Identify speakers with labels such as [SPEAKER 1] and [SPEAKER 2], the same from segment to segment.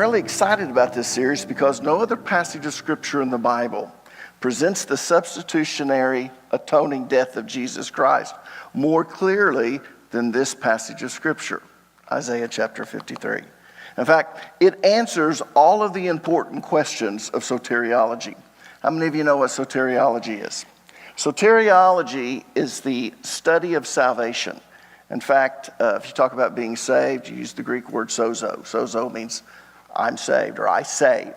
[SPEAKER 1] really excited about this series because no other passage of Scripture in the Bible presents the substitutionary atoning death of Jesus Christ more clearly than this passage of Scripture, Isaiah chapter 53. In fact, it answers all of the important questions of soteriology. How many of you know what soteriology is? Soteriology is the study of salvation. In fact, if you talk about being saved, you use the Greek word sozo. Sozo means I'm saved or I save.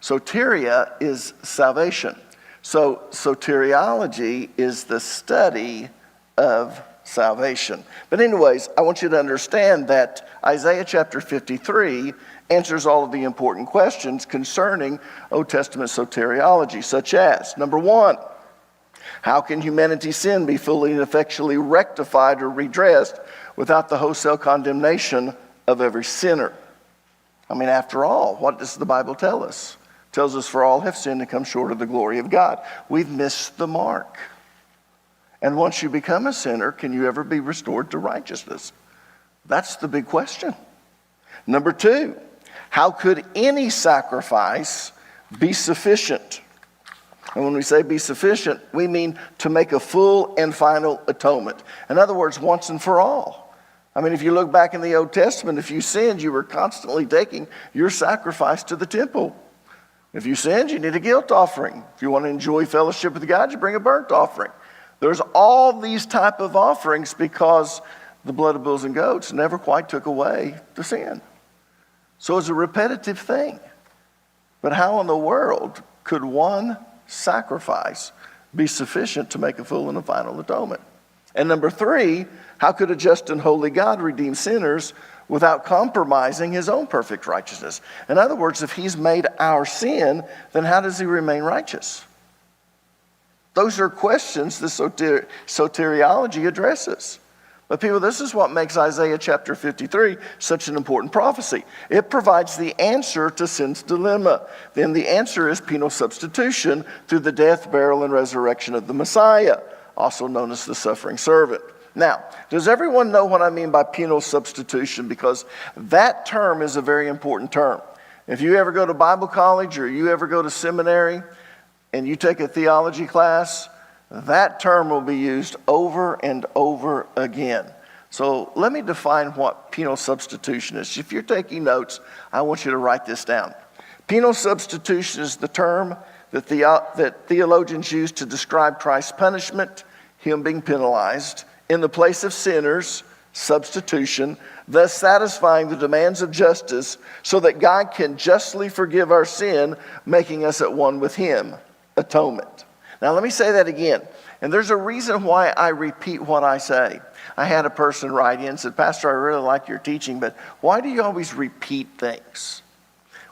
[SPEAKER 1] Soteria is salvation. So soteriology is the study of salvation. But anyways, I want you to understand that Isaiah chapter 53 answers all of the important questions concerning Old Testament soteriology, such as, number one, how can humanity's sin be fully and effectually rectified or redressed without the wholesale condemnation of every sinner? I mean, after all, what does the Bible tell us? It tells us for all have sinned and come short of the glory of God. We've missed the mark. And once you become a sinner, can you ever be restored to righteousness? That's the big question. Number two, how could any sacrifice be sufficient? And when we say be sufficient, we mean to make a full and final atonement. In other words, once and for all. I mean, if you look back in the Old Testament, if you sinned, you were constantly taking your sacrifice to the temple. If you sinned, you need a guilt offering. If you want to enjoy fellowship with God, you bring a burnt offering. There's all these type of offerings because the blood of bulls and goats never quite took away the sin. So it's a repetitive thing. But how in the world could one sacrifice be sufficient to make a full and a final atonement? And number three, how could a just and holy God redeem sinners without compromising his own perfect righteousness? In other words, if he's made our sin, then how does he remain righteous? Those are questions the soteriology addresses. But people, this is what makes Isaiah chapter 53 such an important prophecy. It provides the answer to sin's dilemma. Then the answer is penal substitution through the death, burial, and resurrection of the Messiah, also known as the suffering servant. Now, does everyone know what I mean by penal substitution? Because that term is a very important term. If you ever go to Bible college or you ever go to seminary and you take a theology class, that term will be used over and over again. So let me define what penal substitution is. If you're taking notes, I want you to write this down. Penal substitution is the term that theologians use to describe Christ's punishment, him being penalized, in the place of sinners, substitution, thus satisfying the demands of justice so that God can justly forgive our sin, making us at one with him, atonement. Now let me say that again. And there's a reason why I repeat what I say. I had a person write in and said, Pastor, I really like your teaching, but why do you always repeat things?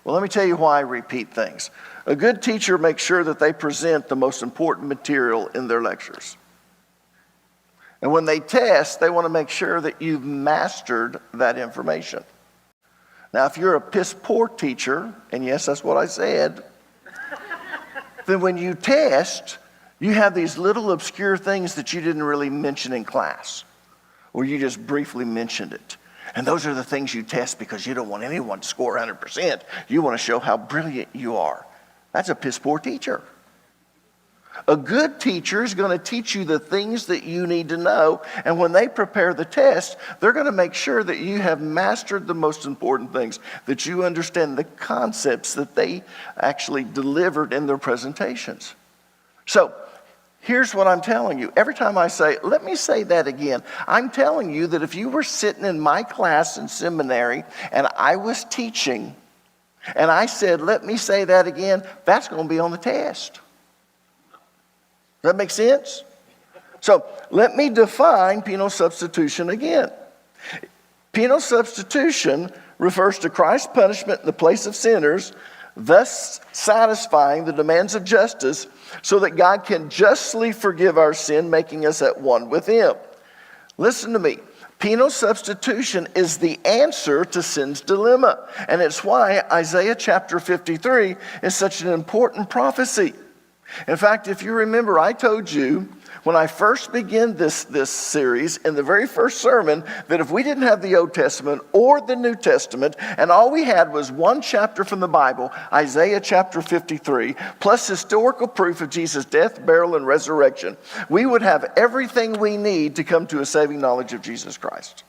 [SPEAKER 1] Well, let me tell you why I repeat things. A good teacher makes sure that they present the most important material in their lectures. And when they test, they want to make sure that you've mastered that information. Now, if you're a piss poor teacher, and yes, that's what I said, then when you test, you have these little obscure things that you didn't really mention in class, or you just briefly mentioned it. And those are the things you test because you don't want anyone to score 100%. You want to show how brilliant you are. That's a piss poor teacher. A good teacher is going to teach you the things that you need to know, and when they prepare the test, they're going to make sure that you have mastered the most important things, that you understand the concepts that they actually delivered in their presentations. So, here's what I'm telling you. Every time I say, let me say that again, I'm telling you that if you were sitting in my class in seminary and I was teaching, and I said, let me say that again, that's going to be on the test. Does that make sense? So let me define penal substitution again. Penal substitution refers to Christ's punishment in the place of sinners, thus satisfying the demands of justice so that God can justly forgive our sin, making us at one with him. Listen to me. Penal substitution is the answer to sin's dilemma. And it's why Isaiah chapter 53 is such an important prophecy. In fact, if you remember, I told you when I first began this series in the very first sermon that if we didn't have the Old Testament or the New Testament and all we had was one chapter from the Bible, Isaiah chapter 53, plus historical proof of Jesus' death, burial, and resurrection, we would have everything we need to come to a saving knowledge of Jesus Christ.